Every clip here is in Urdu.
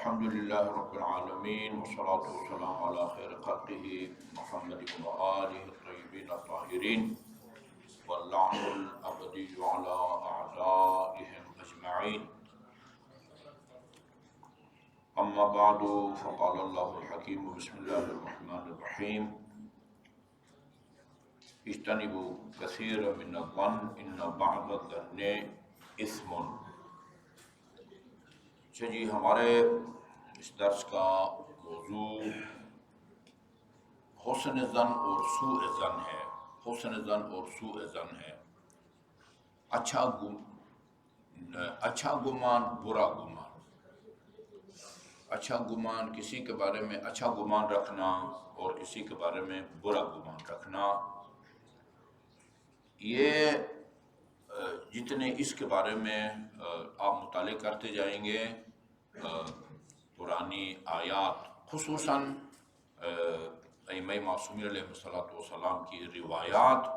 الحمدللہ رب العالمین والصلاة والسلام علی خیر خلقہ محمد وآلہ الطیبین الطاہرین واللعن الابدی علی اعدائہم اجمعین. اما بعد فقال اللہ الحکیم بسم اللہ الرحمن الرحیم اجتنبوا کثیرا من الظن ان بعض الظن اثم. جی ہمارے اس درس کا موضوع حسن ظن اور سوء ظن ہے. حسن ظن اور سوء ظن ہے. اچھا گمان برا گمان. اچھا گمان کسی کے بارے میں اچھا گمان رکھنا اور کسی کے بارے میں برا گمان رکھنا، یہ جتنے اس کے بارے میں آپ مطالعہ کرتے جائیں گے، پرانی آیات خصوصاً ائمہ معصومین علیہ السلام کی روایات،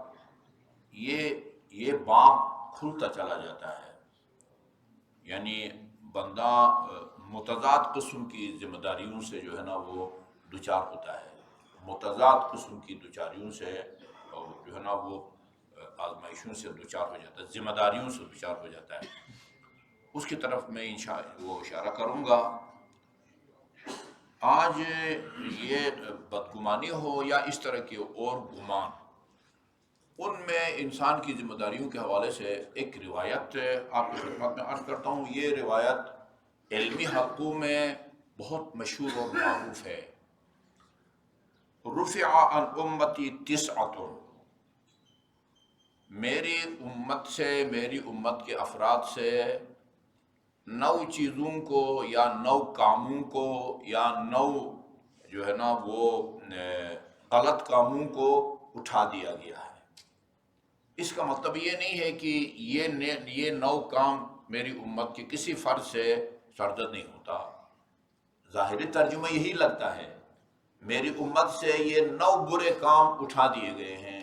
یہ باب کھلتا چلا جاتا ہے. یعنی بندہ متضاد قسم کی ذمہ داریوں سے جو ہے نا وہ دوچار ہوتا ہے. متضاد قسم کی دوچاریوں سے جو ہے نا وہ آزمائشوں سے دوچار ہو جاتا ہے، ذمہ داریوں سے دوچار ہو جاتا ہے. اس کی طرف میں وہ اشارہ کروں گا. آج یہ بدگمانی ہو یا اس طرح کے اور گمان، ان میں انسان کی ذمہ داریوں کے حوالے سے ایک روایت آپ کی خدمت میں عرض کرتا ہوں. یہ روایت علمی حلقوں میں بہت مشہور اور معروف ہے. رفع عن امتی تسعۃ، میری امت سے، میری امت کے افراد سے 9 چیزوں کو یا 9 کاموں کو یا 9 جو ہے نا وہ غلط کاموں کو اٹھا دیا گیا ہے. اس کا مطلب یہ نہیں ہے کہ یہ 9 کام میری امت کے کسی فرد سے سرزد نہیں ہوتا. ظاہری ترجمہ یہی لگتا ہے، میری امت سے یہ 9 برے کام اٹھا دیے گئے ہیں.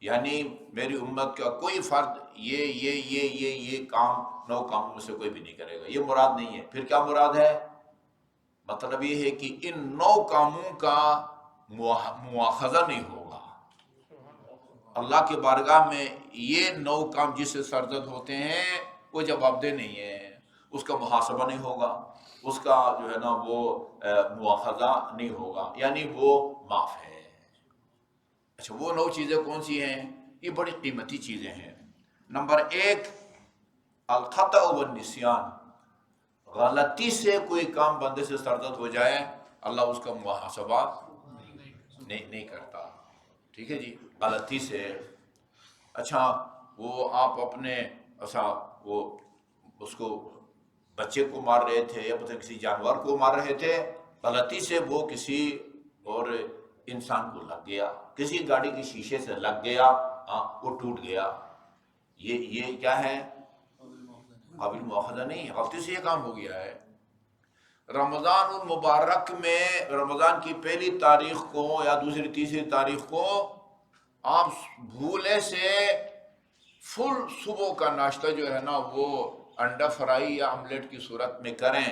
یعنی میری امت کا کوئی فرد یہ کام 9 کاموں میں سے کوئی بھی نہیں کرے گا. یہ مراد نہیں ہے. پھر کیا مراد ہے؟ مطلب یہ ہے کہ ان 9 کاموں کا مواخذہ نہیں ہوگا. اللہ کے بارگاہ میں یہ 9 کام جس سے سرزد ہوتے ہیں وہ جواب دہ نہیں ہے. اس کا محاسبہ نہیں ہوگا، اس کا جو ہے نا وہ مواخذہ نہیں ہوگا، یعنی وہ معاف ہے. اچھا، وہ 9 چیزیں کون سی ہیں؟ یہ بڑی قیمتی چیزیں ہیں. نمبر 1 الخطأ والنسیان. غلطی سے کوئی کام بندے سے سرزد ہو جائے، اللہ اس کا محاسبہ نہیں کرتا. ٹھیک ہے جی، غلطی سے. اچھا، وہ آپ اپنے وہ اس کو بچے کو مار رہے تھے یا پتہ کسی جانور کو مار رہے تھے، غلطی سے وہ کسی اور انسان کو لگ گیا، کسی گاڑی کے شیشے سے لگ گیا، وہ ٹوٹ گیا. یہ کیا ہے؟ قابل مواخذہ نہیں ہے. غلطی سے یہ کام ہو گیا ہے. رمضان المبارک میں رمضان کی پہلی تاریخ کو یا دوسری تیسری تاریخ کو آپ بھولے سے فل صبح کا ناشتہ جو ہے نا وہ انڈا فرائی یا آملیٹ کی صورت میں کریں،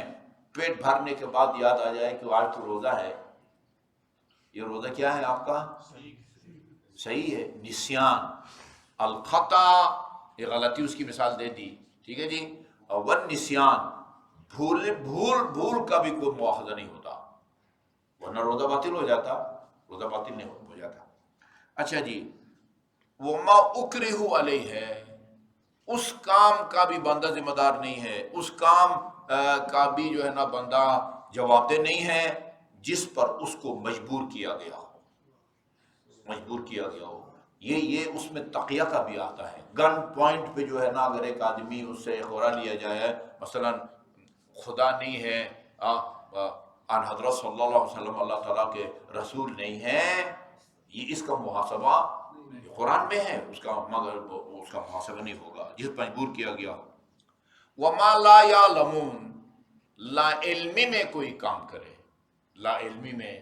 پیٹ بھرنے کے بعد یاد آ جائے کہ آج تو روزہ ہے. یہ روزہ کیا ہے آپ کا؟ صحیح ہے. نسیان، الخطا، یہ غلطی اس کی مثال دے دی. ٹھیک ہے جی. والنسیان، بھول کا بھی کوئی مواخذہ نہیں ہوتا، ورنہ روزہ باطل ہو جاتا. روزہ باطل نہیں ہو جاتا. اچھا جی، وما اکرہ علیہ ہے، اس کام کا بھی بندہ ذمہ دار نہیں ہے. اس کام کا بھی جو ہے نا بندہ جواب دہ نہیں ہے جس پر اس کو مجبور کیا گیا ہو. مجبور کیا گیا ہو. یہ اس میں تقیہ کا بھی آتا ہے. گن پوائنٹ پہ جو ہے نا اگر ایک آدمی اس سے خورا لیا جائے، مثلا خدا نہیں ہے، ان حضرت صلی اللہ علیہ وسلم اللہ تعالیٰ کے رسول نہیں ہیں، یہ اس کا محاسبہ قرآن میں ہے، اس کا مگر اس کا محاسبہ نہیں ہوگا جس پر مجبور کیا گیا ہو. وما لا یعلمون، لا علمی میں کوئی کام کرے. لا علمی میں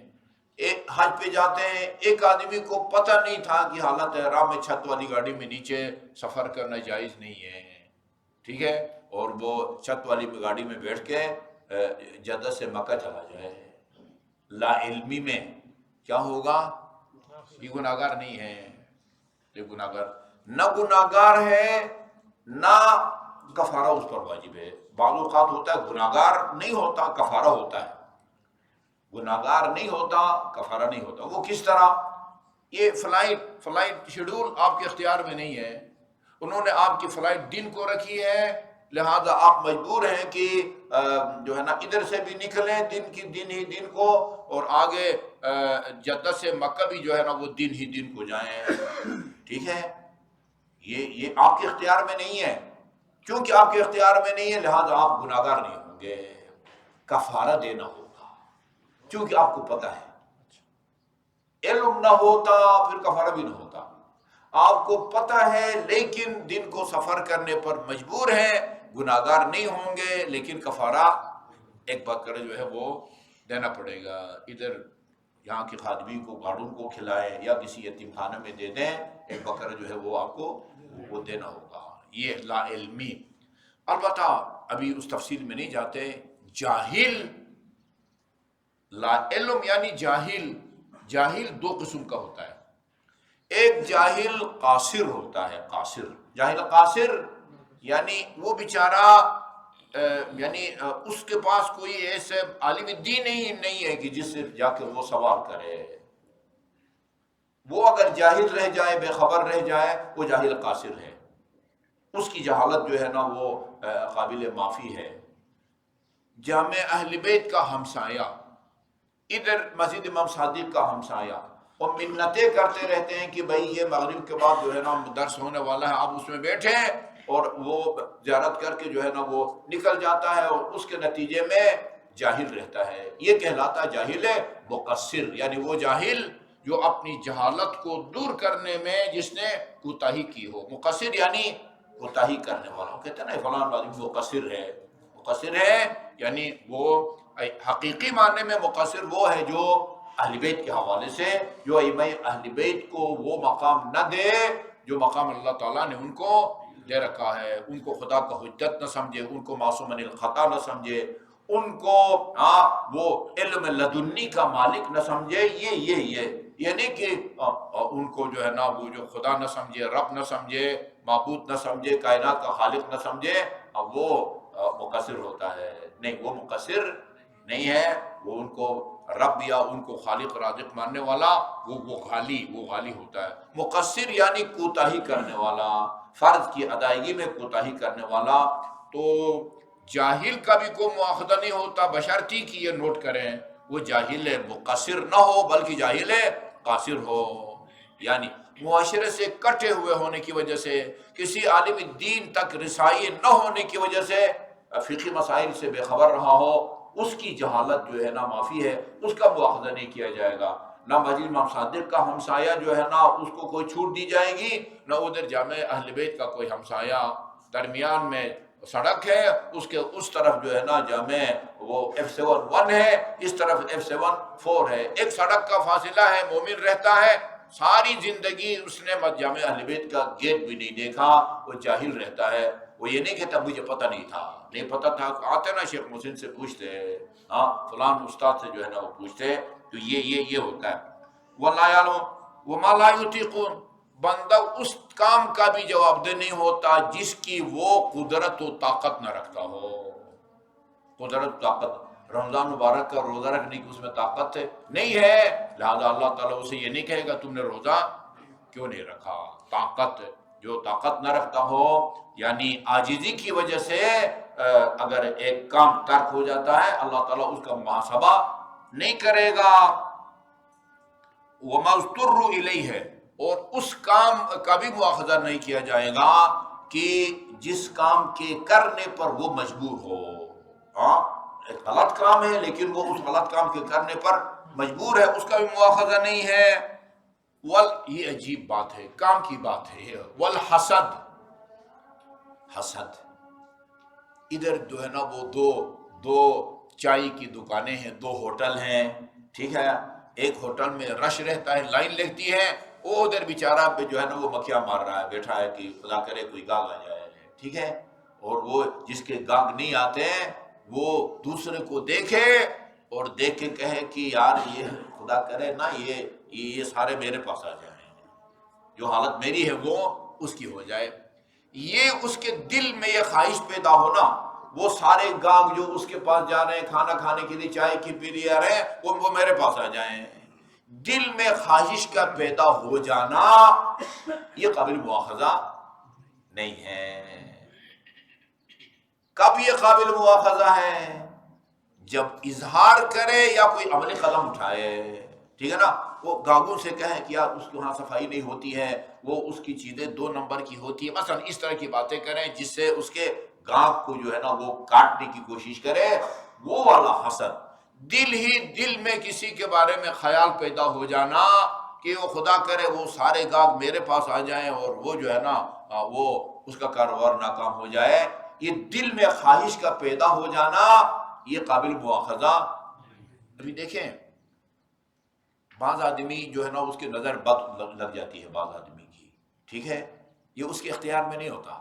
حج پہ جاتے ہیں، ایک آدمی کو پتہ نہیں تھا کہ حالت احرام میں چھت والی گاڑی میں نیچے سفر کرنا جائز نہیں ہے. ٹھیک ہے، اور وہ چھت والی گاڑی میں بیٹھ کے جدہ سے مکہ چلا جائے لا علمی میں، کیا ہوگا؟ یہ گناہگار نہیں ہے، یہ گناہگار نہ گناہگار ہے نہ کفارہ اس پر واجب ہے۔ بعض اوقات ہوتا ہے گناہگار نہیں ہوتا کفارہ ہوتا ہے، گناہگار نہیں ہوتا کفارہ نہیں ہوتا۔ وہ کس طرح؟ یہ فلائٹ شیڈول آپ کے اختیار میں نہیں ہے، انہوں نے آپ کی فلائٹ دن کو رکھی ہے، لہذا آپ مجبور ہیں کہ جو ہے نا ادھر سے بھی نکلیں دن ہی دن کو، اور آگے جدہ سے مکہ بھی جو ہے نا وہ دن ہی دن کو جائیں، ٹھیک ہے؟ یہ آپ کے اختیار میں نہیں ہے، چونکہ آپ کے اختیار میں نہیں ہے لہذا آپ گناہگار نہیں ہوں گے، کفارہ دینا ہوگا، چونکہ آپ کو پتہ ہے۔ علم نہ ہوتا پھر کفارہ بھی نہ ہوتا، آپ کو پتہ ہے لیکن دن کو سفر کرنے پر مجبور ہیں، گناہگار نہیں ہوں گے لیکن کفارہ ایک بکرا جو ہے وہ دینا پڑے گا، ادھر یہاں کی خادمی کو گاڑوں کو کھلائیں یا کسی یتیم خانے میں دے دیں، ایک بکرا جو ہے وہ آپ کو وہ دینا ہوگا۔ یہ لا علمی، البتہ ابھی اس تفصیل میں نہیں جاتے۔ جاہل، لا علم یعنی جاہل، جاہل دو قسم کا ہوتا ہے، ایک جاہل قاصر ہوتا ہے، قاصر، جاہل قاصر یعنی وہ بیچارہ یعنی اس کے پاس کوئی ایسے عالم دین نہیں ہے کہ جس سے جا کے وہ سوال کرے، وہ اگر جاہل رہ جائے، بے خبر رہ جائے، وہ جاہل قاصر ہے، اس کی جہالت جو ہے نا وہ قابل معافی ہے۔ جامع اہل بیت کا ہمسایہ، ادھر مسجد امام صادق کا ہمسایہ، اور منتیں کرتے رہتے ہیں کہ بھائی یہ مغرب کے بعد جو ہے نا درس ہونے والا ہے، آپ اس میں بیٹھے ہیں، اور وہ زیارت کر کے جو ہے نا وہ نکل جاتا ہے، اور اس کے نتیجے میں جاہل رہتا ہے۔ یہ کہلاتا جاہل مقصر، یعنی وہ جاہل جو اپنی جہالت کو دور کرنے میں جس نے کوتاہی کی ہو۔ مقصر یعنی کوتاہی کرنے والا، وہ کہتے ہیں نا فلاں آدمی مقصر ہے، مقصر ہے یعنی وہ حقیقی معنی میں مقصر وہ ہے جو اہل بیت کے حوالے سے، جو ائمہ اہل بیت کو وہ مقام نہ دے جو مقام اللہ تعالیٰ نے ان کو دے رکھا ہے، ان کو خدا کا حجت نہ سمجھے، ان کو معصوم من الخطا نہ سمجھے، ان کو وہ علم لدنی کا مالک نہ سمجھے، یہ نہیں کہ ان کو جو ہے نا وہ جو خدا نہ سمجھے، رب نہ سمجھے، معبود نہ سمجھے، کائنات کا خالق نہ سمجھے، وہ مقصر ہوتا ہے۔ نہیں، وہ مقصر نہیں ہے، وہ ان کو رب یا ان کو خالق رازق ماننے والا وہ غالی ہوتا ہے۔ مقصر یعنی کوتاہی کرنے والا، فرض کی ادائیگی میں کوتاہی کرنے والا۔ تو جاہل کا بھی کوئی مواخذہ نہیں ہوتا، بشرطی کہ یہ نوٹ کریں وہ جاہل مقصر نہ ہو بلکہ جاہل قاصر ہو، یعنی معاشرے سے کٹے ہوئے ہونے کی وجہ سے، کسی عالم دین تک رسائی نہ ہونے کی وجہ سے، فقہی مسائل سے بے خبر رہا ہو، اس کی جہالت جو ہے نا معافی ہے، اس کا مواخذہ نہیں کیا جائے گا۔ نہ مسجد امام صادق کا ہمسایہ جو ہے نا اس کو کوئی چھوٹ دی جائے گی، نہ ادھر جامع اہل بیت کا کوئی ہمسایہ۔ درمیان میں سڑک ہے، اس کے اس طرف جو ہے نا جامع وہ F7-1 ہے، اس طرف F7-4 ہے، ایک سڑک کا فاصلہ ہے، مومن رہتا ہے ساری زندگی، اس نے جامع اہل بیت کا گیٹ بھی نہیں دیکھا، وہ جاہل رہتا ہے۔ وہ یہ نہیں کہتا مجھے پتہ نہیں تھا، نہیں پتہ تھا، آتے نا شیخ محسن سے پوچھتے، فلان استاد سے جو ہے نا وہ پوچھتے، تو یہ ہوتا ہے۔ وَلَا يَعْلَمُ وَمَا لَا يُطِيقُونَ، بندہ اس کام کا بھی جواب دہ نہیں ہوتا جس کی وہ قدرت و طاقت نہ رکھتا ہو۔ قدرت طاقت، رمضان مبارک کا روزہ رکھنے کی اس میں طاقت نہیں ہے، لہذا اللہ تعالیٰ اسے یہ نہیں کہے گا تم نے روزہ کیوں نہیں رکھا۔ طاقت، جو طاقت نہ رکھتا ہو یعنی عاجزی کی وجہ سے اگر ایک کام ترک ہو جاتا ہے، اللہ تعالیٰ اس کا محاسبہ نہیں کرے گا۔ وَمَا اضْطُرُّوا إِلَيْهِ ہے، اور اس کام کا بھی مواخذہ نہیں کیا جائے گا کہ جس کام کے کرنے پر وہ مجبور ہو۔ ایک غلط کام ہے لیکن وہ اس غلط کام کے کرنے پر مجبور ہے، اس کا بھی مواخذہ نہیں ہے۔ یہ عجیب بات ہے، کام کی بات ہے۔ والحسد، حسد، ادھر جو ہے نا وہ دو چائے کی دکانیں ہیں، دو ہوٹل ہیں، ٹھیک ہے، ایک ہوٹل میں رش رہتا ہے، لائن لگتی ہے، وہ ادھر بیچارہ پہ جو ہے نا وہ مکھیاں مار رہا ہے، بیٹھا ہے کہ خدا کرے کوئی گاہک آ جائے، ٹھیک ہے، اور وہ جس کے گاہک نہیں آتے ہیں وہ دوسرے کو دیکھے اور دیکھ کے کہے کہ یار یہ خدا کرے نا یہ سارے میرے پاس آ جائیں، جو حالت میری ہے وہ اس کی ہو جائے. یہ اس کے دل میں یہ خواہش پیدا ہونا، وہ سارے گاہک جو اس کے پاس جا رہے ہیں کھانا کھانے کے لیے، چائے کی پی لیے آ رہے ہیں، وہ میرے پاس آ جائیں. دل میں خواہش کا پیدا ہو جانا یہ قابل مواخذہ نہیں ہے. کب یہ قابل مواخذہ ہے؟ جب اظہار کرے یا کوئی عملی قدم اٹھائے. ٹھیک ہے نا، وہ گاہکوں سے کہیں کہ یار اس کے وہاں صفائی نہیں ہوتی ہے، وہ اس کی چیزیں 2 نمبر کی ہوتی ہے، مثلا اس طرح کی باتیں کریں جس سے اس کے گاہک کو جو ہے نا وہ کاٹنے کی کوشش کرے. وہ والا حسد، دل ہی دل میں کسی کے بارے میں خیال پیدا ہو جانا کہ وہ خدا کرے وہ سارے گاہک میرے پاس آ جائیں اور وہ جو ہے نا وہ اس کا کاروبار ناکام ہو جائے. یہ دل میں خواہش کا پیدا ہو جانا یہ قابل مواخذہ. ابھی دیکھیں بعض آدمی جو ہے نا اس کے نظر بد لگ جاتی ہے بعض آدمی کی، ٹھیک ہے، یہ اس کے اختیار میں نہیں ہوتا،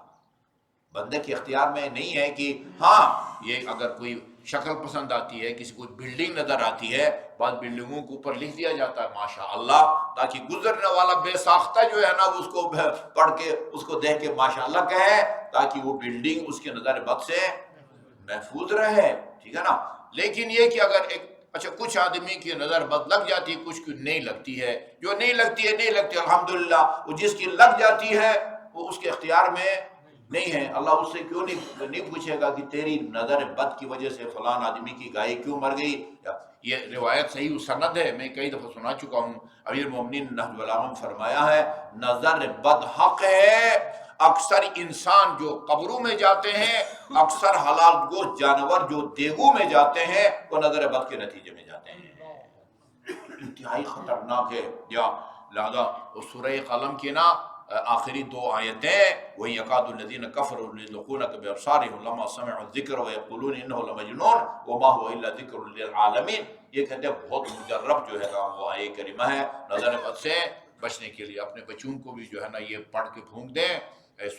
بندے کے اختیار میں نہیں ہے کہ ہاں یہ اگر کوئی شکل پسند آتی ہے، کسی کو بلڈنگ نظر آتی ہے، بعض بلڈنگوں کے اوپر لکھ دیا جاتا ہے ماشاء اللہ، تاکہ گزرنے والا بے ساختہ جو ہے نا اس کو پڑھ کے اس کو دیکھ کے ماشاء اللہ کہے، تاکہ وہ بلڈنگ اس کے نظر بد سے محفوظ رہے. ٹھیک ہے نا. لیکن یہ کہ اگر ایک اچھا کچھ آدمی کی نظر بد لگ جاتی ہے، کچھ کی نہیں لگتی ہے، جو نہیں لگتی ہے نہیں لگتی الحمدللہ، وہ جس کی لگ جاتی ہے وہ اس کے اختیار میں نہیں ہے. اللہ اس سے کیوں نہیں پوچھے گا کہ تیری نظر بد کی وجہ سے فلان آدمی کی گائے کیوں مر گئی. یہ روایت صحیح سند ہے، میں کئی دفعہ سنا چکا ہوں. امیر المومنین نہج البلاغہ میں فرمایا ہے نظر بد حق ہے. اکثر انسان جو قبروں میں جاتے ہیں، اکثر حلال گوشت جانور جو دیگوں میں جاتے ہیں، وہ نظر بد کے نتیجے میں جاتے ہیں. انتہائی خطرناک ہے. یا لہذا سورہ قلم کی نا آخری 2 آیتیں وہی یکاد الذین کفروا یزلقونک بابصارہم لما سمعوا الذکر ویقولون انہ لمجنون وما هو الا ذکر للعالمین. یہ کہتے ہیں بہت مجرب جو ہے نا وہ آیہ کریمہ ہے نظر بد سے بچنے کے لیے. اپنے بچوں کو بھی جو ہے نا یہ پڑھ کے پھونک دیں.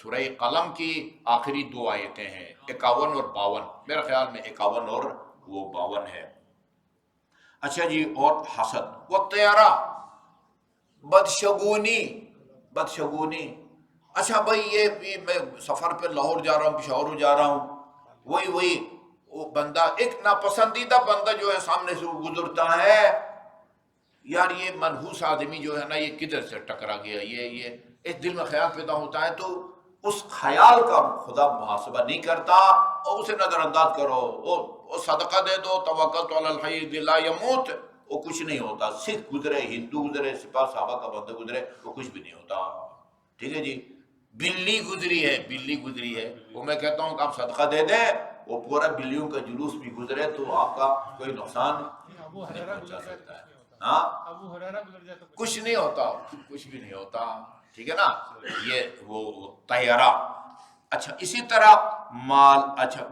سورہ قلم کی آخری 2 آیتیں ہیں 51 اور 52، میرے خیال میں 51 اور وہ 52 ہے. اچھا جی، اور حسد و طیرہ، بدشگونی. اچھا بھائی یہ میں سفر پہ لاہور جا رہا ہوں، پشاور جا رہا ہوں، وہی وہ بندہ ایک ناپسندیدہ بندہ جو ہے سامنے سے گزرتا ہے، یار یہ منحوس آدمی جو ہے نا یہ کدھر سے ٹکرا گیا، یہ اس دل میں خیال پیدا ہوتا ہے. تو اس خیال کا خدا محاسبہ نہیں کرتا اور اسے نظر انداز کرو. وہ صدقہ دے دو، توکلت علی الحی الذی لا یموت، وہ کچھ نہیں ہوتا. سکھ گزرے، ہندو گزرے، سپاہ صحابہ کا بندہ گزرے، وہ کچھ بھی نہیں ہوتا. ٹھیک ہے جی. بلی گزری ہے، وہ میں کہتا ہوں کہ آپ صدقہ دے دیں، وہ پورا بلیوں کا جلوس بھی گزرے تو آپ کا کوئی نقصان نہیں پہنچا سکتا ہے. ہاں کچھ نہیں ہوتا، کچھ بھی نہیں ہوتا. ٹھیک ہے نا. یہ وہ طیرہ. اچھا اسی طرح مال، اچھا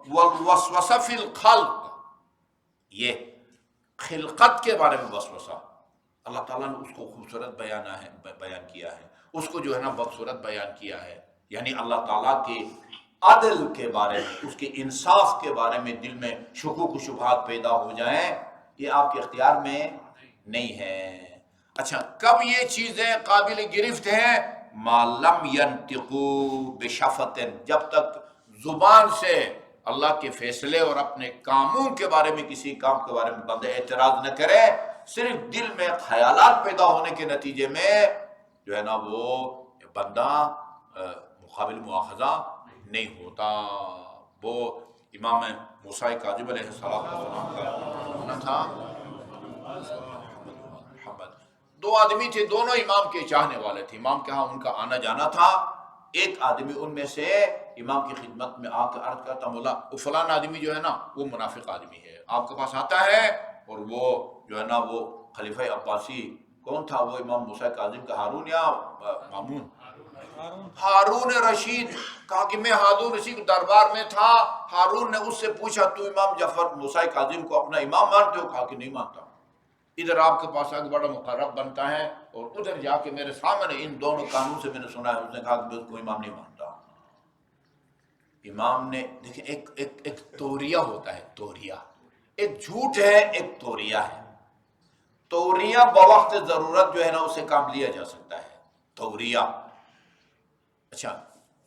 والوسوسہ فی الخلق، یہ خلقت کے بارے میں وسوسہ، اللہ تعالیٰ نے اس کو خوبصورت بیان کیا ہے، اس کو جو ہے نا بدصورت بیان کیا ہے. یعنی اللہ تعالیٰ کے عدل کے بارے میں، اس کے انصاف کے بارے میں دل میں شکوک و شبہات پیدا ہو جائیں، یہ آپ کے اختیار میں نہیں ہے. اچھا کب یہ چیزیں قابل گرفت ہیں؟ ما لم ینطقوا بشفت، جب تک زبان سے اللہ کے فیصلے اور اپنے کاموں کے بارے میں، کسی کام کے بارے میں بندے اعتراض نہ کرے، صرف دل میں خیالات پیدا ہونے کے نتیجے میں جو ہے نا وہ بندہ قابل مواخذہ نہیں ہوتا. وہ امام موسیٰ کاظم علیہ السلام کا ہونا تھا. 2 آدمی تھے، دونوں امام کے چاہنے والے تھے، امام کے ہاں ان کا آنا جانا تھا. ایک آدمی ان میں سے امام کی خدمت میں آ کر عرض کرتا، مولا وہ فلان آدمی جو ہے نا وہ منافق آدمی ہے، آپ کے پاس آتا ہے اور وہ جو ہے نا وہ خلیفہ عباسی کون تھا، وہ امام موسیٰ کاظم کا ہارون یا مامون، ہارون رشید. کہا کہ میں ہارون رشید دربار میں تھا، ہارون نے اس سے پوچھا تو امام جعفر موسیٰ کاظم کو اپنا امام مانتے ہو؟ کہا کہ نہیں مانتا. ادھر آپ کے پاس آگے بڑا مقرب بنتا ہے اور ادھر جا کے میرے سامنے ان دونوں کانوں سے میں نے سنا ہے، اس نے کہا کہ میں اس کو امام نہیں مانتا. امام نے دیکھیں ایک توریہ ہوتا ہے، توریہ ایک جھوٹ ہے، ایک توریہ ہے۔ توریہ بوقت ضرورت جو ہے نا اسے کام لیا جا سکتا ہے، توریہ۔ اچھا،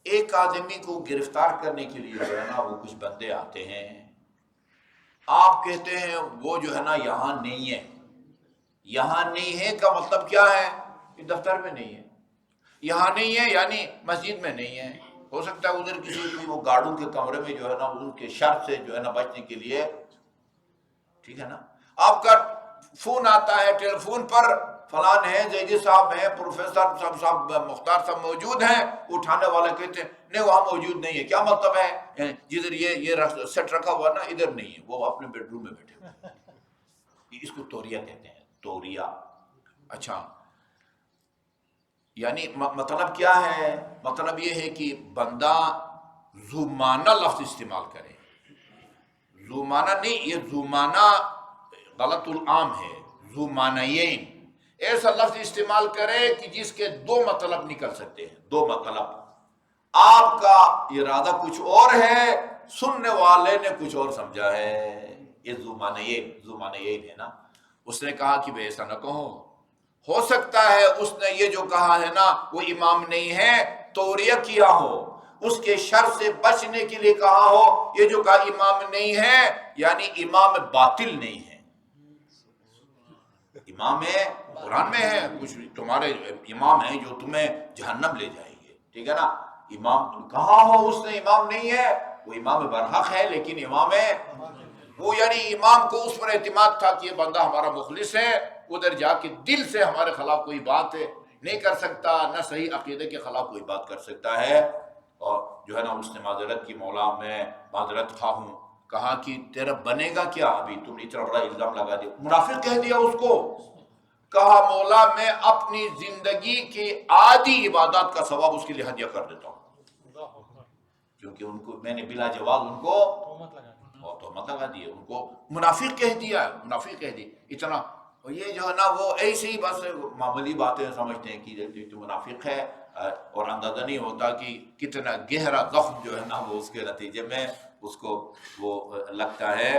ایک آدمی کو گرفتار کرنے کے لیے جو ہے نا وہ کچھ بندے آتے ہیں، آپ کہتے ہیں وہ جو ہے نا یہاں نہیں ہے۔ یہاں نہیں ہے کا مطلب کیا ہے؟ کہ دفتر میں نہیں ہے۔ یہاں نہیں ہے یعنی مسجد میں نہیں ہے، ہو سکتا ہے ادھر کسی بھی وہ گارڈوں کے کمرے میں جو ہے نا ان کے شر سے جو ہے نا بچنے کے لیے، ٹھیک ہے نا۔ آپ کا فون آتا ہے، ٹیلی فون پر فلان ہیں، زیدی صاحب ہیں، پروفیسر صاحب مختار صاحب موجود ہیں، اٹھانے والے کہتے ہیں نہیں وہاں موجود نہیں ہے۔ کیا مطلب ہے؟ جدھر یہ سیٹ رکھا ہوا نا ادھر نہیں ہے، وہ اپنے بیڈ روم میں بیٹھے ہوئے۔ اس کو توریہ کہتے ہیں، توریہ۔ اچھا، یعنی مطلب کیا ہے؟ مطلب یہ ہے کہ بندہ زمانہ لفظ استعمال کرے۔ زمانہ نہیں، یہ زمانہ غلط العام ہے، زمانین ایسا لفظ استعمال کرے کہ جس کے دو مطلب نکل سکتے ہیں، دو مطلب۔ آپ کا ارادہ کچھ اور ہے، سننے والے نے کچھ اور سمجھا ہے، یہ زمانین ہے نا۔ اس نے کہا کہ بھئی ایسا نہ کہو، ہو سکتا ہے اس نے یہ جو کہا ہے نا وہ امام نہیں ہے، توریہ کیا ہو، اس کے شر سے بچنے کے لیے کہا ہو۔ یہ جو کہا امام نہیں ہے یعنی امام باطل نہیں ہے، امام ہے قرآن میں ہے، کچھ تمہارے امام ہیں جو تمہیں جہنم لے جائیں گے، ٹھیک ہے نا۔ امام کہا ہو اس نے امام نہیں ہے، وہ امام برحق ہے لیکن امام ہے وہ، یعنی امام کو اس پر اعتماد تھا کہ یہ بندہ ہمارا مخلص ہے، ادھر جا کے دل سے ہمارے خلاف کوئی بات نہیں کر سکتا، نہ صحیح عقیدے کے خلاف کوئی بات کر سکتا ہے۔ اور جو ہے نا اس نے معذرت کی، مولا میں معذرت خواہ ہوں۔ کہا کہ تیرا بنے گا کیا؟ ابھی تم نے اتنا بڑا الزام لگا دیا، منافق کہہ دیا اس کو۔ کہا مولا میں اپنی زندگی کی آدھی عبادات کا ثواب اس کے لیے ہدیہ کر دیتا ہوں، کیونکہ ان کو میں نے بلا جواز ان کو تہمت لگا دی، ان کو منافق کہہ دیا، منافق کہہ دی اتنا۔ اور یہ جو ہے نا وہ ایسے ہی بس معمولی باتیں سمجھتے ہیں کہ تو منافق ہے، اور اندازہ نہیں ہوتا کہ کتنا گہرا زخم جو ہے نا وہ اس کے نتیجے میں اس کو وہ لگتا ہے۔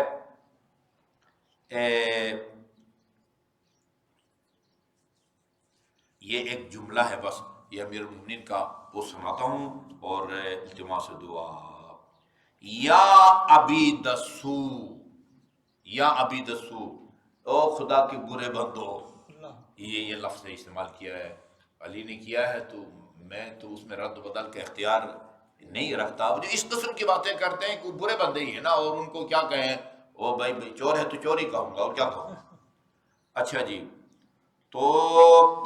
یہ ایک جملہ ہے بس، یہ امیر المومنین کا وہ سناتا ہوں، اور التماس دعا۔ یا عبید السو، یا عبید السو، او خدا کے برے بندو، یہ لفظ استعمال کیا ہے، علی نے کیا ہے، تو میں تو اس میں رد بدل کا اختیار نہیں رکھتا۔ جو اس قسم کی باتیں کرتے ہیں کہ برے بندے ہی ہیں نا، اور ان کو کیا کہیں، او بھائی چور ہے تو چور ہی کہوں گا، اور کیا کہوں۔ اچھا جی، تو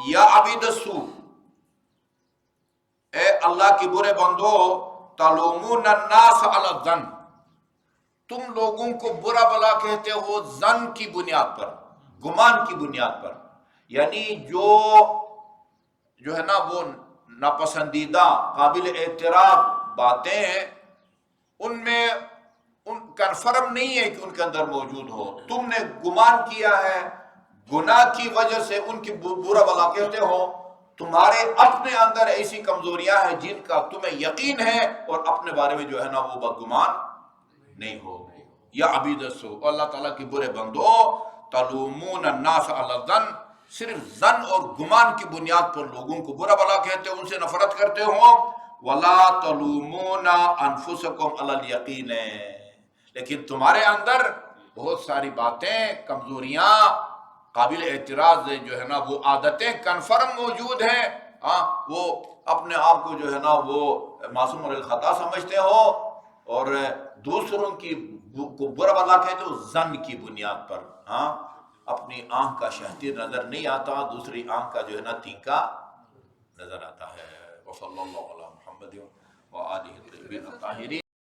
یا عبید السو، اے اللہ کی برے بندو، تلومون الناس علی الظن، تم لوگوں کو برا بلا کہتے ہو ظن کی بنیاد پر، گمان کی بنیاد پر، یعنی جو ہے نا وہ ناپسندیدہ قابل اعتراض باتیں ہیں، ان میں ان کنفرم نہیں ہے کہ ان کے اندر موجود ہو، تم نے گمان کیا ہے، گناہ کی وجہ سے ان کی برا بلا کہتے ہو۔ تمہارے اپنے اندر ایسی کمزوریاں ہیں جن کا تمہیں یقین ہے، اور اپنے بارے میں جو ہے نا وہ بدگمان نہیں ہو۔ یا عبید السو، اللہ تعالیٰ کی برے بندو، تلومون الناس علی الظن، صرف ظن اور گمان کی بنیاد پر لوگوں کو برا بلا کہتے ہو، ان سے نفرت کرتے ہو۔ ولا تلومون انفسکم علی الیقین، لیکن تمہارے اندر بہت ساری باتیں، کمزوریاں، قابل اعتراض جو ہے نا وہ عادتیں کنفرم موجود ہیں، ہاں وہ اپنے آپ کو جو ہے نا وہ معصوم اور الخطا سمجھتے ہو، اور دوسروں کی کو برا بلا کہتے ہو ظن کی بنیاد پر، ہاں اپنی آنکھ کا شہتیر نظر نہیں آتا، دوسری آنکھ کا جو ہے نا تینکا نظر آتا ہے۔ وصلی اللہ علی محمد وآلہ الطاہرین۔